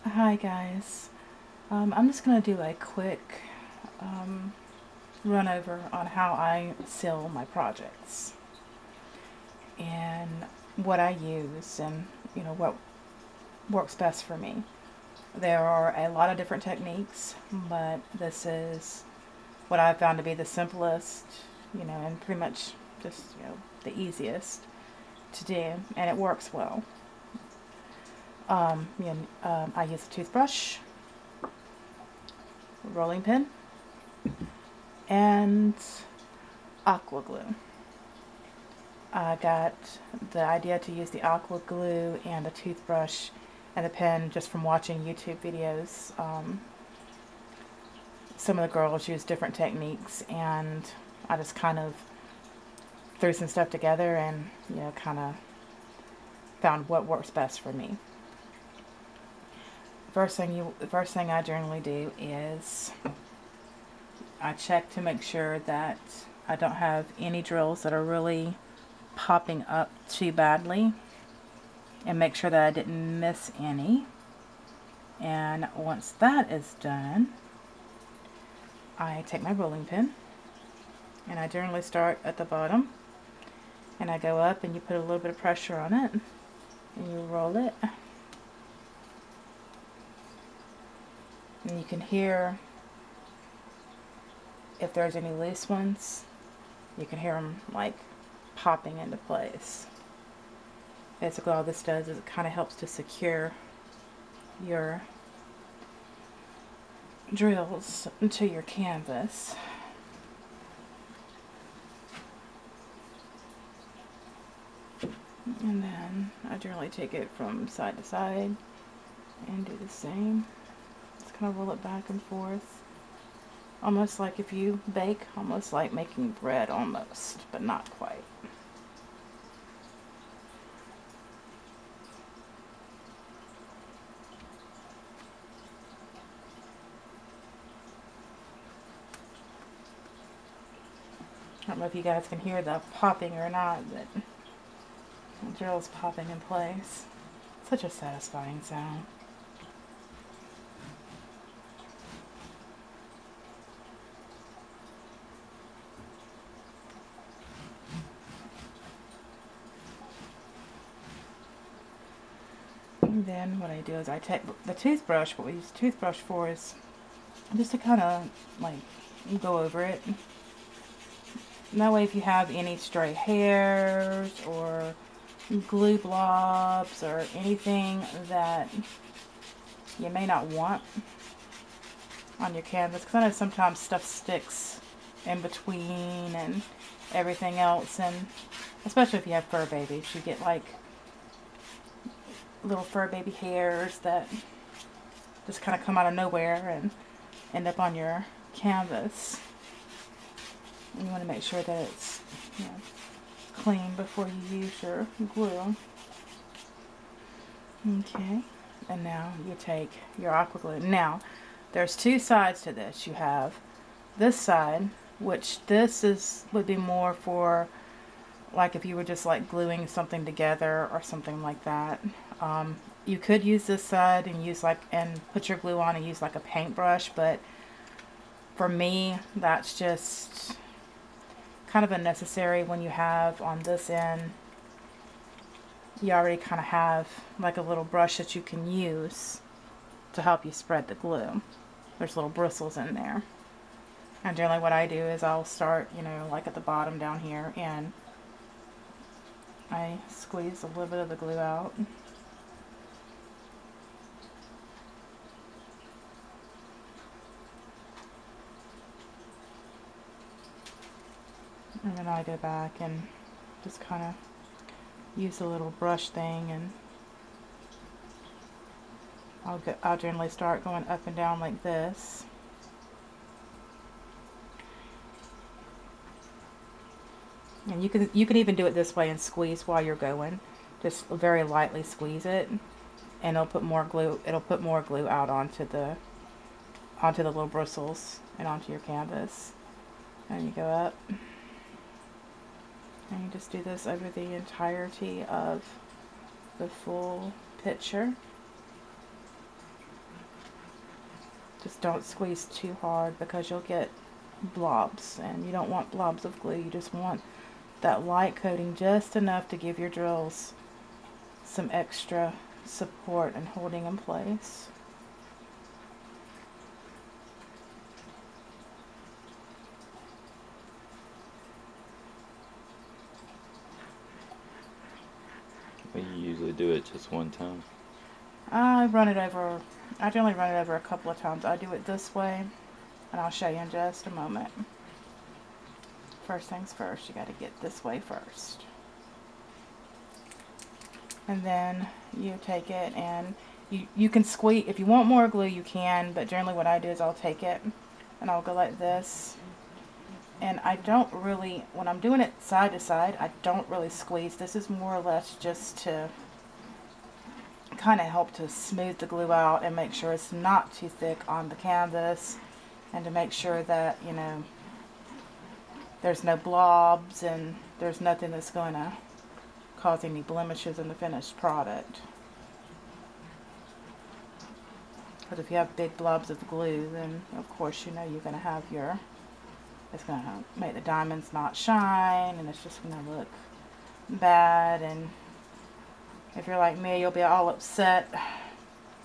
Hi guys. I'm just going to do a quick run over on how I seal my projects and what I use and what works best for me. There are a lot of different techniques, but this is what I've found to be the simplest, and pretty much just, the easiest to do, and it works well. I use a toothbrush, rolling pin, and aqua glue. I got the idea to use the aqua glue and a toothbrush and a pen just from watching YouTube videos. Some of the girls use different techniques, and I just kind of threw some stuff together and kind of found what works best for me. The first thing I generally do is I check to make sure that I don't have any drills that are really popping up too badly, and make sure that I didn't miss any. And once that is done, I take my rolling pin and I generally start at the bottom and I go up, and you put a little bit of pressure on it and you roll it, and you can hear if there's any loose ones. You can hear them like popping into place. Basically all this does is it kind of helps to secure your drills into your canvas. And then I generally take it from side to side and do the same. Just kind of roll it back and forth. Almost like if you bake, almost like making bread almost, but not quite. I don't know if you guys can hear the popping or not, but the drill's popping in place. Such a satisfying sound. And then what I do is I take the toothbrush. What we use the toothbrush for is just to kind of like go over it. And that way if you have any stray hairs or glue blobs or anything that you may not want on your canvas, because I know sometimes stuff sticks in between and everything else, and especially if you have fur babies, you get like little fur baby hairs that just kind of come out of nowhere and end up on your canvas. And you want to make sure that it's clean before you use your glue. Okay, and now you take your aqua glue. Now, there's two sides to this. You have this side, which would be more for like if you were just like gluing something together or something like that. You could use this side and put your glue on and use like a paintbrush, but for me that's just kind of unnecessary. When you have on this end, you already kind of have like a little brush that you can use to help you spread the glue. There's little bristles in there. And generally what I do is I'll start, like at the bottom down here, and I squeeze a little bit of the glue out. And then I go back and just kind of use a little brush thing, and I'll generally start going up and down like this. And you can even do it this way and squeeze while you're going. Just very lightly squeeze it, and it'll put more glue out onto the little bristles and onto your canvas. And you go up. And you just do this over the entirety of the full picture. Just don't squeeze too hard because you'll get blobs, and you don't want blobs of glue. You just want that light coating just enough to give your drills some extra support and holding in place. But you usually do it just one time? I generally run it over a couple of times. I do it this way, and I'll show you in just a moment. First things first, you got to get this way first. And then you take it and you can squeeze. If you want more glue, you can, but generally what I do is I'll take it and I'll go like this. And I don't really, when I'm doing it side to side, I don't really squeeze. This is more or less just to kind of help to smooth the glue out and make sure it's not too thick on the canvas, and to make sure that, you know, there's no blobs and there's nothing that's going to cause any blemishes in the finished product. Because if you have big blobs of glue, then of course you know you're going to have your, it's going to make the diamonds not shine, and it's just going to look bad. And if you're like me, you'll be all upset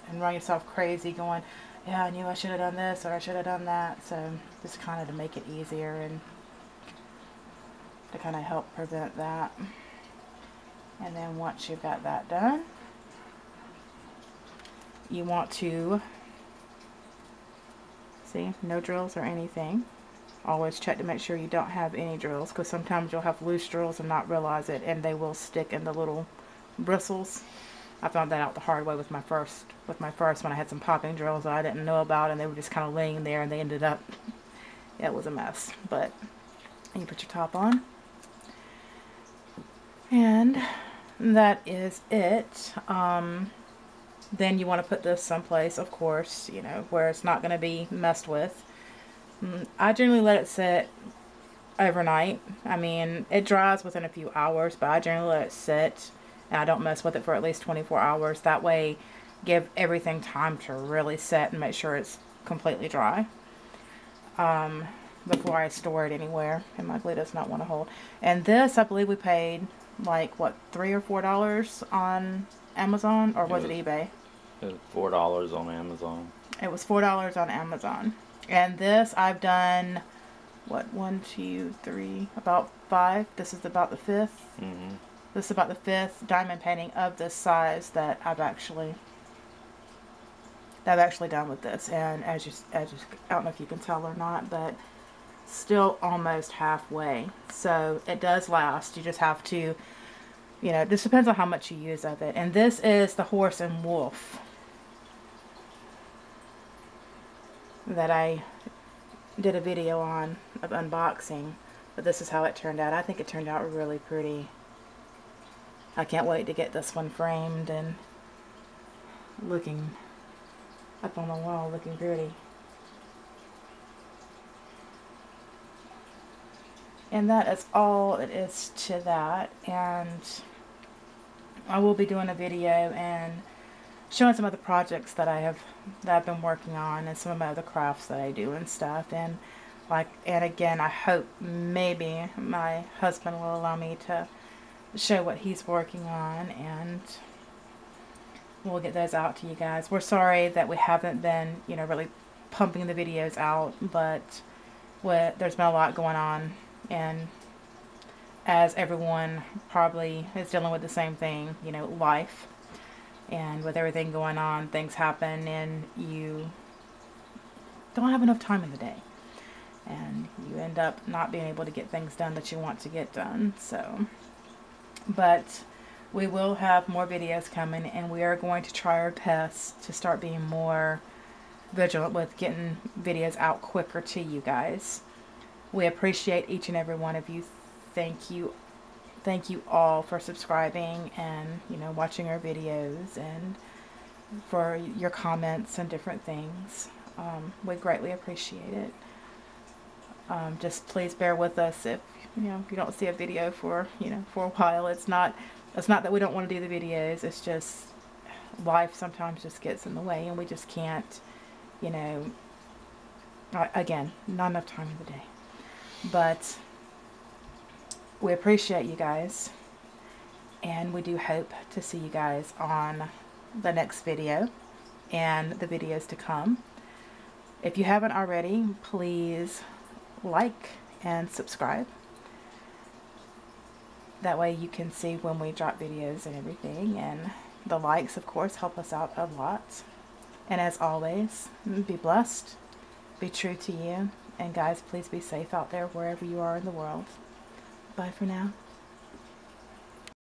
and run yourself crazy going, yeah, I knew I should have done this or I should have done that. So just kind of to make it easier and to kind of help prevent that. And then once you've got that done, you want to, see, no drills or anything. Always check to make sure you don't have any drills, because sometimes you'll have loose drills and not realize it, and they will stick in the little bristles. I found that out the hard way with my first when I had some popping drills that I didn't know about, and they were just kind of laying there, and they ended up, it was a mess. But you put your top on, and that is it. Then you want to put this someplace, of course, you know, where it's not going to be messed with. I generally let it sit overnight. I mean, it dries within a few hours, but I generally let it sit, and I don't mess with it for at least 24 hours. That way, give everything time to really set and make sure it's completely dry before I store it anywhere, and my glue does not want to hold. And this, I believe we paid like, what, $3 or $4 on Amazon, or was it eBay? It was $4 on Amazon. It was $4 on Amazon. And this I've done, what, 1, 2, 3, about 5. This is about the 5th. This is about the 5th diamond painting of this size that I've actually done with this. And as you, I don't know if you can tell or not, but still almost halfway. So it does last. You just have to, you know, this depends on how much you use of it. And this is the horse and wolf that I did a video on of unboxing, but this is how it turned out. I think it turned out really pretty. I can't wait to get this one framed and looking up on the wall, looking pretty. And that is all it is to that. And I will be doing a video and showing some of the projects that I've been working on, and some of my other crafts that I do and stuff. And again, I hope maybe my husband will allow me to show what he's working on, and we'll get those out to you guys. We're sorry that we haven't been, you know, really pumping the videos out, but there's been a lot going on, and as everyone probably is dealing with the same thing, you know, life. And with everything going on, things happen, and you don't have enough time in the day. And you end up not being able to get things done that you want to get done. So, but we will have more videos coming, and we are going to try our best to start being more vigilant with getting videos out quicker to you guys. We appreciate each and every one of you. Thank you. Thank you all for subscribing and, you know, watching our videos, and for your comments and different things. We greatly appreciate it. Just please bear with us if, you know, if you don't see a video for, you know, for a while. It's not that we don't want to do the videos. It's just life sometimes just gets in the way, and we just can't, you know, Again, not enough time in the day. But we appreciate you guys. And we do hope to see you guys on the next video and the videos to come. If you haven't already, please like and subscribe. That way you can see when we drop videos and everything. And the likes, of course, help us out a lot. And as always, be blessed, be true to you. And guys, please be safe out there wherever you are in the world. Bye for now.